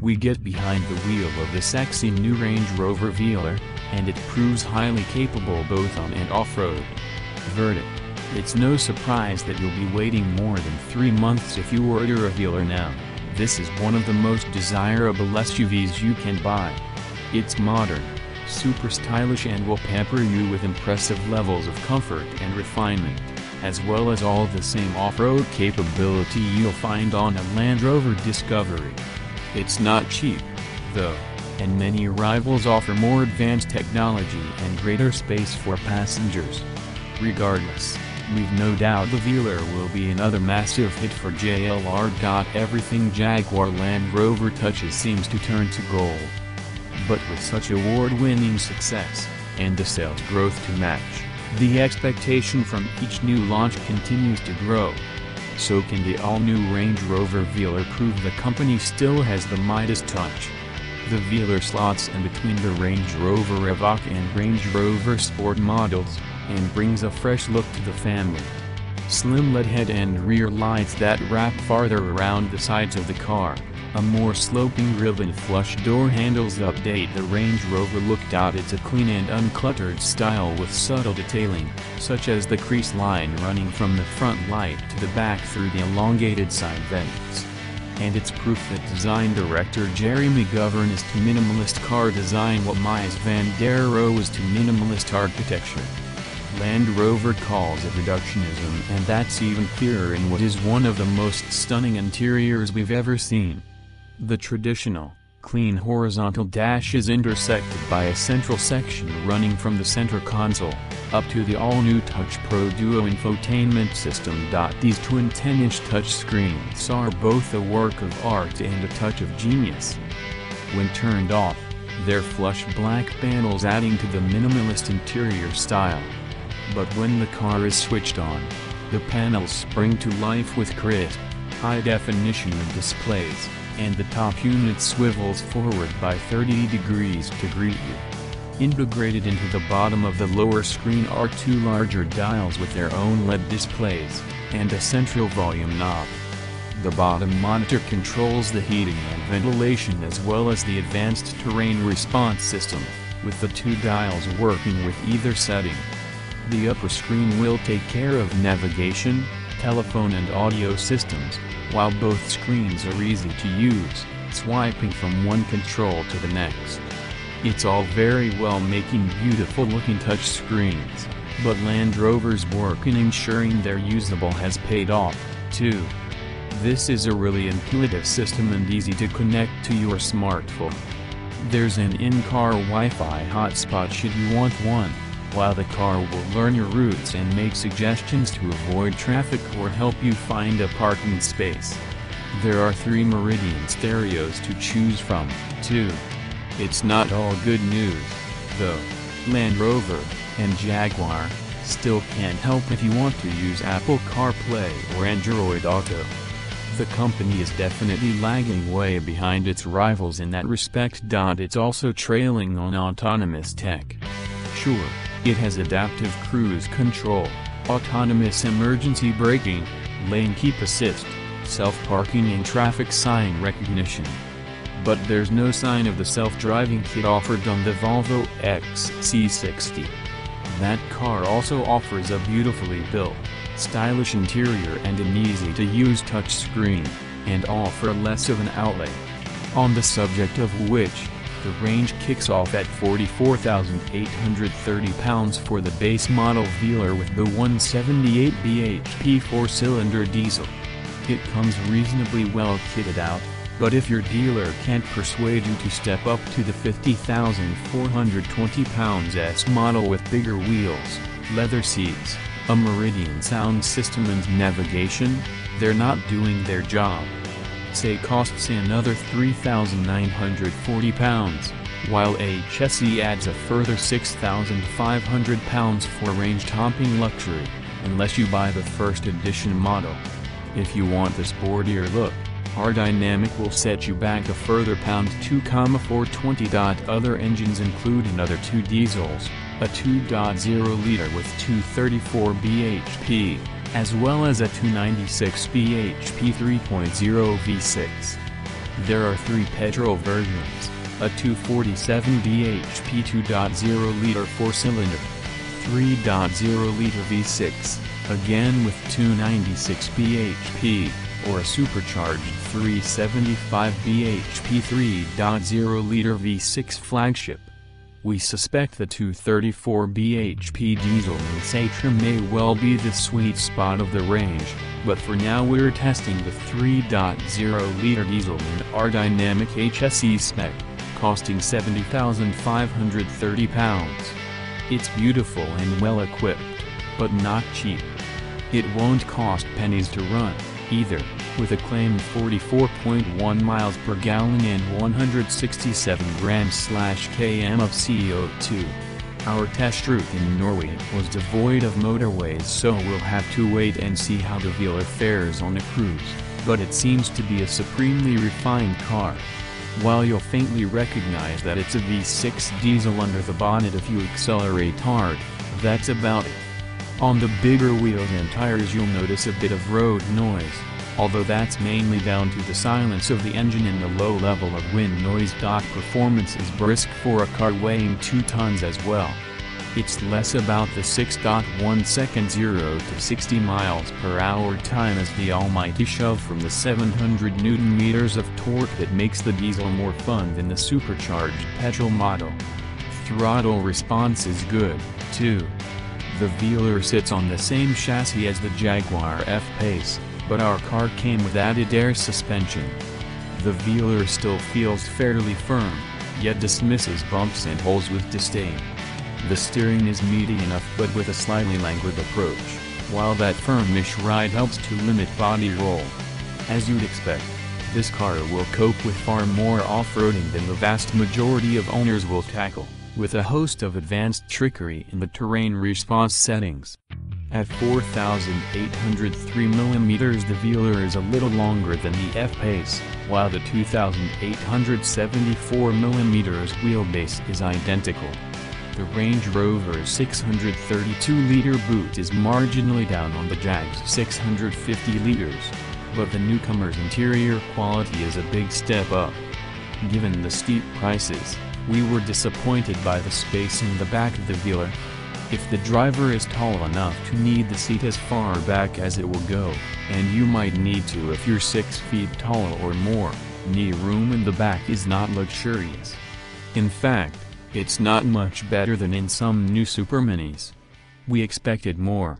We get behind the wheel of the sexy new Range Rover Velar, and it proves highly capable both on and off-road. Verdict: it's no surprise that you'll be waiting more than 3 months if you order a Velar now. This is one of the most desirable SUVs you can buy. It's modern, super stylish, and will pepper you with impressive levels of comfort and refinement, as well as all the same off-road capability you'll find on a Land Rover Discovery. It's not cheap, though, and many rivals offer more advanced technology and greater space for passengers. Regardless, we've no doubt the Velar will be another massive hit for JLR. Everything Jaguar Land Rover touches seems to turn to gold. But with such award-winning success, and the sales growth to match, the expectation from each new launch continues to grow. So can the all-new Range Rover Velar prove the company still has the Midas touch? The Velar slots in between the Range Rover Evoque and Range Rover Sport models, and brings a fresh look to the family. Slim LED head and rear lights that wrap farther around the sides of the car, a more sloping grille and flush door handles update the Range Rover look. It's a clean and uncluttered style with subtle detailing, such as the crease line running from the front light to the back through the elongated side vents. And it's proof that design director Jeremy Govern is to minimalist car design what Mies van der Rohe is to minimalist architecture. Land Rover calls it reductionism, and that's even clearer in what is one of the most stunning interiors we've ever seen. The traditional, clean horizontal dash is intersected by a central section running from the center console, up to the all-new Touch Pro Duo infotainment system. These twin 10-inch touchscreens are both a work of art and a touch of genius. When turned off, they're flush black panels adding to the minimalist interior style. But when the car is switched on, the panels spring to life with crisp, high-definition displays, and the top unit swivels forward by 30 degrees to greet you. Integrated into the bottom of the lower screen are 2 larger dials with their own LED displays, and a central volume knob. The bottom monitor controls the heating and ventilation as well as the advanced terrain response system, with the 2 dials working with either setting. The upper screen will take care of navigation, telephone and audio systems, while both screens are easy to use, swiping from one control to the next. It's all very well making beautiful looking touch screens, but Land Rover's work in ensuring they're usable has paid off, too. This is a really intuitive system and easy to connect to your smartphone. There's an in-car Wi-Fi hotspot should you want one, while the car will learn your routes and make suggestions to avoid traffic or help you find a parking space. There are 3 Meridian stereos to choose from, too. It's not all good news, though. Land Rover, and Jaguar, still can't help if you want to use Apple CarPlay or Android Auto. The company is definitely lagging way behind its rivals in that respect. It's also trailing on autonomous tech. Sure, it has adaptive cruise control, autonomous emergency braking, lane keep assist, self-parking and traffic sign recognition. But there's no sign of the self-driving kit offered on the Volvo XC60. That car also offers a beautifully built, stylish interior and an easy-to-use touchscreen, and all for less of an outlay. On the subject of which, the range kicks off at £44,830 for the base model Velar with the 178 bhp 4-cylinder diesel. It comes reasonably well kitted out, but if your dealer can't persuade you to step up to the £50,420 S model with bigger wheels, leather seats, a Meridian sound system and navigation, they're not doing their job. Say costs another £3,940, while HSE adds a further £6,500 for range-topping luxury, unless you buy the first edition model. If you want the sportier look, our Dynamic will set you back a further £2,420. Other engines include another 2 diesels, a 2.0-liter with 234 bhp, as well as a 296 bhp 3.0 V6. There are 3 petrol versions, a 247 bhp 2.0-liter 4-cylinder, 3.0-liter V6, again with 296 bhp, or a supercharged 375 bhp 3.0-liter V6 flagship. We suspect the 234 bhp diesel in Satrum may well be the sweet spot of the range, but for now we're testing the 3.0-liter diesel in our dynamic HSE spec, costing £70,530. It's beautiful and well equipped, but not cheap. It won't cost pennies to run, either, with a claimed 44.1 miles per gallon and 167 grams/km of CO2. Our test route in Norway was devoid of motorways, so we'll have to wait and see how the Velar fares on a cruise, but it seems to be a supremely refined car. While you'll faintly recognize that it's a V6 diesel under the bonnet if you accelerate hard, that's about it. On the bigger wheels and tires you'll notice a bit of road noise, although that's mainly down to the silence of the engine and the low level of wind noise. Performance is brisk for a car weighing 2 tons as well. It's less about the 6.1 second 0 to 60 miles per hour time as the almighty shove from the 700 Newton-meters of torque that makes the diesel more fun than the supercharged petrol model. Throttle response is good, too. The Velar sits on the same chassis as the Jaguar F-Pace, but our car came with added air suspension. The Velar still feels fairly firm, yet dismisses bumps and holes with disdain. The steering is meaty enough but with a slightly languid approach, while that firmish ride helps to limit body roll. As you'd expect, this car will cope with far more off-roading than the vast majority of owners will tackle, with a host of advanced trickery in the terrain response settings. At 4,803 mm the Velar is a little longer than the F-Pace, while the 2,874 mm wheelbase is identical. The Range Rover's 632-liter boot is marginally down on the Jag's 650 liters, but the newcomer's interior quality is a big step up. Given the steep prices, we were disappointed by the space in the back of the Velar. If the driver is tall enough to need the seat as far back as it will go, and you might need to if you're 6 feet tall or more, knee room in the back is not luxurious. In fact, it's not much better than in some new superminis. We expected more.